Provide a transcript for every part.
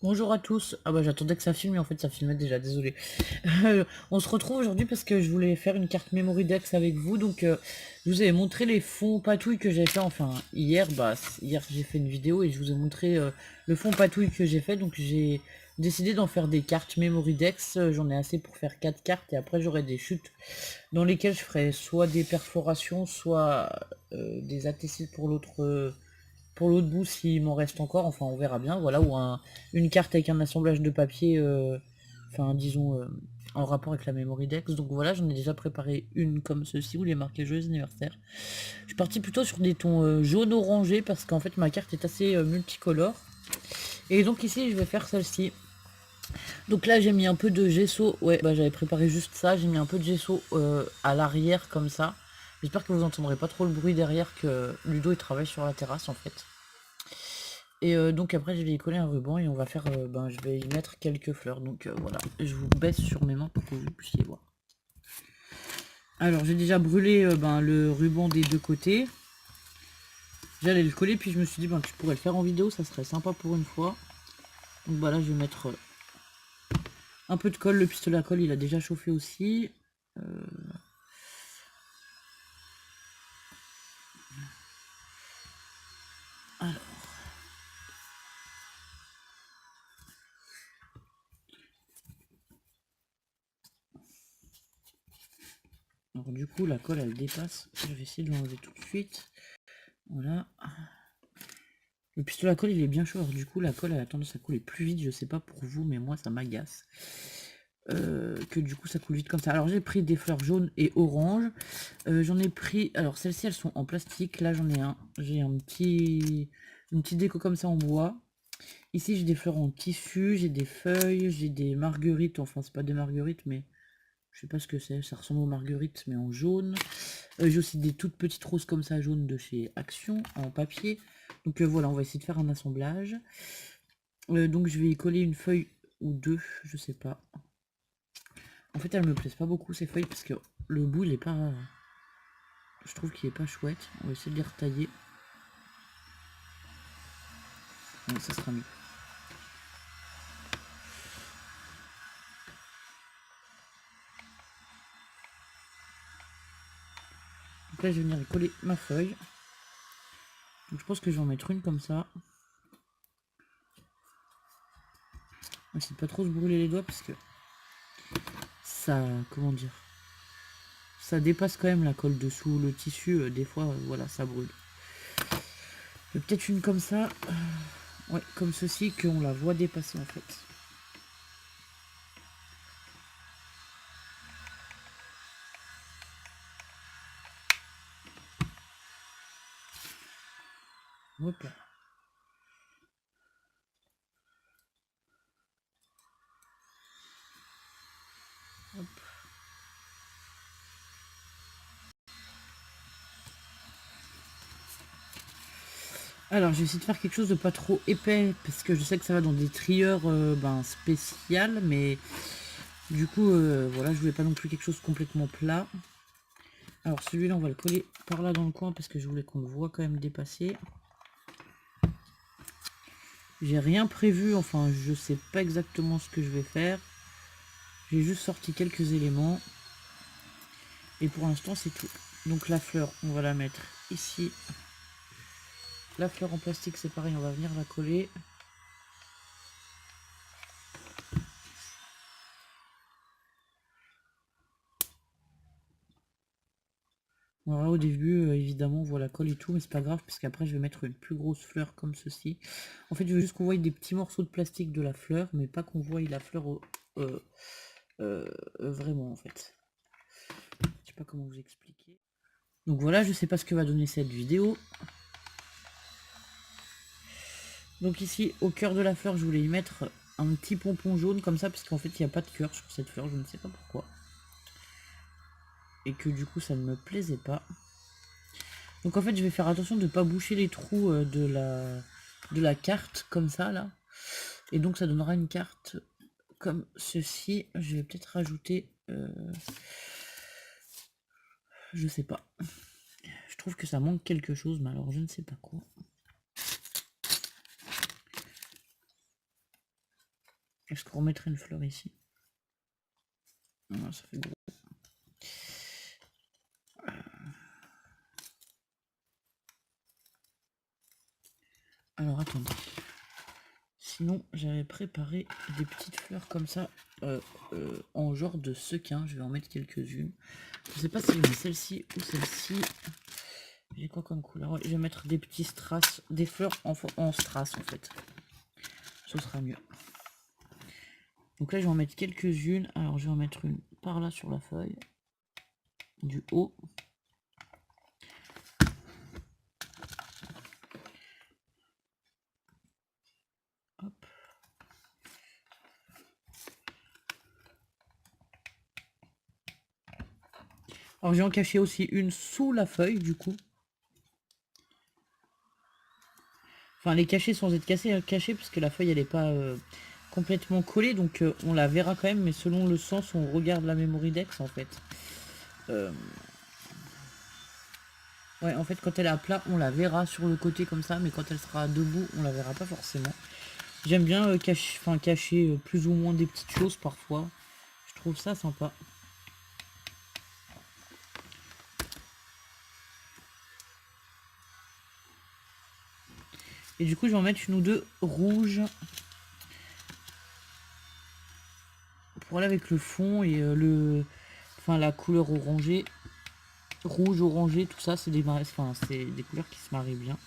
Bonjour à tous. Ah bah j'attendais que ça filme, mais en fait ça filmait déjà, désolé. On se retrouve aujourd'hui parce que je voulais faire une carte Memory Dex avec vous. Donc je vous ai montré les fonds patouilles que j'ai fait. Enfin hier, hier j'ai fait une vidéo et je vous ai montré le fond patouille que j'ai fait. Donc j'ai décidé d'en faire des cartes Memory Dex. J'en ai assez pour faire 4 cartes et après j'aurai des chutes dans lesquelles je ferai soit des perforations, soit des ATC pour l'autre bout s'il m'en reste encore, enfin on verra bien, voilà, ou une carte avec un assemblage de papier, enfin disons en rapport avec la Memory Dex. Donc voilà, j'en ai déjà préparé une comme ceci où il est marqué joyeux anniversaire. Je suis parti plutôt sur des tons jaune orangé parce qu'en fait ma carte est assez multicolore. Et donc ici je vais faire celle-ci. Donc là j'ai mis un peu de gesso, ouais bah j'avais préparé juste ça, j'ai mis un peu de gesso à l'arrière comme ça. J'espère que vous entendrez pas trop le bruit derrière, que Ludo il travaille sur la terrasse en fait. Et donc après je vais y coller un ruban et on va faire, je vais y mettre quelques fleurs. Donc voilà, je vous baisse sur mes mains pour que vous puissiez voir. Alors j'ai déjà brûlé le ruban des deux côtés. J'allais le coller puis je me suis dit que je pourrais le faire en vidéo, ça serait sympa pour une fois. Donc voilà, je vais mettre un peu de colle, le pistolet à colle il a déjà chauffé aussi. Alors. Alors du coup la colle elle dépasse, je vais essayer de l'enlever tout de suite. Voilà. Le pistolet à colle il est bien chaud, alors du coup la colle elle a tendance à couler plus vite, je sais pas pour vous mais moi ça m'agace. Que du coup ça coule vite comme ça. Alors j'ai pris des fleurs jaunes et oranges. J'en ai pris, alors celles-ci elles sont en plastique, là j'en ai un. J'ai une petite déco comme ça en bois. Ici j'ai des fleurs en tissu, j'ai des feuilles, j'ai des marguerites, enfin c'est pas des marguerites mais je sais pas ce que c'est, ça ressemble aux marguerites mais en jaune. J'ai aussi des toutes petites roses comme ça jaunes de chez Action en papier. Donc voilà, on va essayer de faire un assemblage. Donc je vais y coller une feuille ou deux, je sais pas. En fait, elles me plaisent pas beaucoup ces feuilles parce que le bout il est pas. Je trouve qu'il est pas chouette. On va essayer de les retailler. Ouais, ça sera mieux. Donc là, je vais venir y coller ma feuille. Donc je pense que je vais en mettre une comme ça. On va essayer de pas trop se brûler les doigts parce que ça. Comment dire, ça dépasse quand même la colle dessous le tissu. Des fois, voilà, ça brûle. Peut-être une comme ça. Ouais, comme ceci, qu'on la voit dépasser en fait. Hop là. Hop. Alors, je vais essayer de faire quelque chose de pas trop épais parce que je sais que ça va dans des trieurs spéciales, mais du coup, voilà, je voulais pas non plus quelque chose complètement plat. Alors celui-là, on va le coller par là dans le coin parce que je voulais qu'on le voit quand même dépasser. J'ai rien prévu, enfin, je sais pas exactement ce que je vais faire. J'ai juste sorti quelques éléments. Et pour l'instant, c'est tout. Donc la fleur, on va la mettre ici. La fleur en plastique, c'est pareil, on va venir la coller. Voilà, au début, évidemment, on voit la colle et tout, mais c'est pas grave, parce qu'après, je vais mettre une plus grosse fleur comme ceci. En fait, je veux juste qu'on voie des petits morceaux de plastique de la fleur, mais pas qu'on voie la fleur vraiment, en fait. Je sais pas comment vous expliquer. Donc voilà, je sais pas ce que va donner cette vidéo. Donc ici, au cœur de la fleur, je voulais y mettre un petit pompon jaune comme ça, parce qu'en fait, il n'y a pas de cœur sur cette fleur, je ne sais pas pourquoi. Et que du coup, ça ne me plaisait pas. Donc en fait, je vais faire attention de ne pas boucher les trous de la carte, comme ça, là. Et donc, ça donnera une carte comme ceci. Je vais peut-être rajouter... je sais pas. Je trouve que ça manque quelque chose, mais alors je ne sais pas quoi. Est-ce qu'on remettrait une fleur ici? Non, ça fait gros. Alors attendez. Sinon, j'avais préparé des petites fleurs comme ça, en genre de sequin. Je vais en mettre quelques-unes. Je sais pas si je mets celle-ci ou celle-ci. J'ai quoi comme couleur? Je vais mettre des petits strass, des fleurs en strass en fait. Ce sera mieux. Donc là, je vais en mettre quelques-unes. Alors, je vais en mettre une par là sur la feuille, du haut. Hop. Alors, j'ai en caché aussi une sous la feuille, du coup. Enfin, les cacher sans être cachée, parce que la feuille, elle n'est pas complètement collée. Donc, on la verra quand même, mais selon le sens, on regarde la Memory Dex, en fait. Ouais, en fait, quand elle est à plat, on la verra sur le côté comme ça, mais quand elle sera debout, on la verra pas forcément. J'aime bien cacher plus ou moins des petites choses parfois. Je trouve ça sympa. Et du coup, je vais en mettre une ou deux rouges. Pour aller avec le fond et la couleur orangée. Rouge, orangé, tout ça, c'est des couleurs qui se marient bien.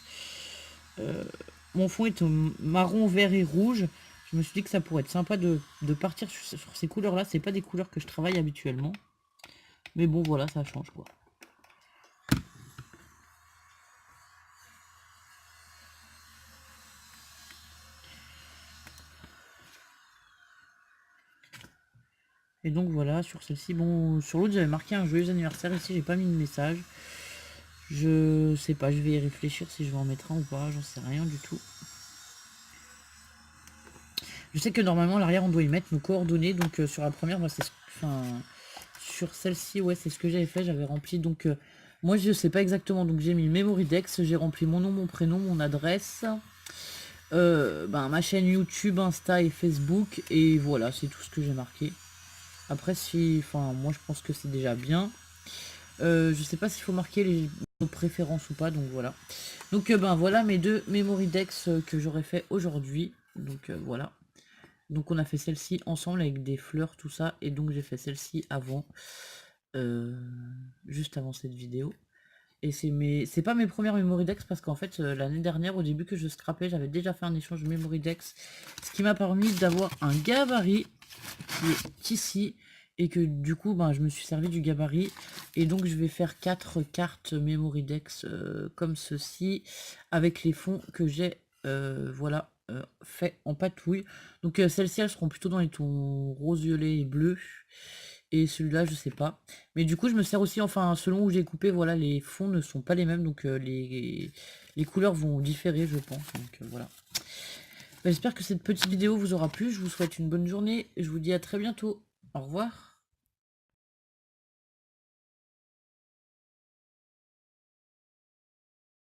Mon fond est marron, vert et rouge. Je me suis dit que ça pourrait être sympa de partir sur ces couleurs-là. C'est pas des couleurs que je travaille habituellement. Mais bon, voilà, ça change quoi. Et donc voilà, sur celle-ci, bon, sur l'autre j'avais marqué un joyeux anniversaire, ici j'ai pas mis de message. Je sais pas, je vais y réfléchir si je vais en mettre un ou pas, j'en sais rien du tout. Je sais que normalement à l'arrière on doit y mettre nos coordonnées, donc sur la première, moi c'est... Enfin, sur celle-ci, ouais, c'est ce que j'avais fait, j'avais rempli, donc... moi je sais pas exactement, donc j'ai mis Memory Dex, j'ai rempli mon nom, mon prénom, mon adresse... ma chaîne YouTube, Insta et Facebook, et voilà, c'est tout ce que j'ai marqué. Après, moi je pense que c'est déjà bien. Je sais pas s'il faut marquer nos préférences ou pas, donc voilà. Donc voilà mes deux Memory Dex que j'aurais fait aujourd'hui. Donc voilà. Donc on a fait celle-ci ensemble avec des fleurs, tout ça, et donc j'ai fait celle-ci avant, juste avant cette vidéo. Et c'est pas mes premières Memory Dex parce qu'en fait l'année dernière au début que je scrapais, j'avais déjà fait un échange Memory Dex, ce qui m'a permis d'avoir un gabarit qui est ici. Et que du coup, je me suis servi du gabarit. Et donc, je vais faire 4 cartes Memory Dex comme ceci. Avec les fonds que j'ai fait en patouille. Donc, celles-ci, elles seront plutôt dans les tons rose, violet et bleu. Et celui-là, je sais pas. Mais du coup, je me sers aussi, enfin, selon où j'ai coupé, voilà, les fonds ne sont pas les mêmes. Donc, les couleurs vont différer, je pense. Donc, voilà. J'espère que cette petite vidéo vous aura plu. Je vous souhaite une bonne journée. Je vous dis à très bientôt. Au revoir.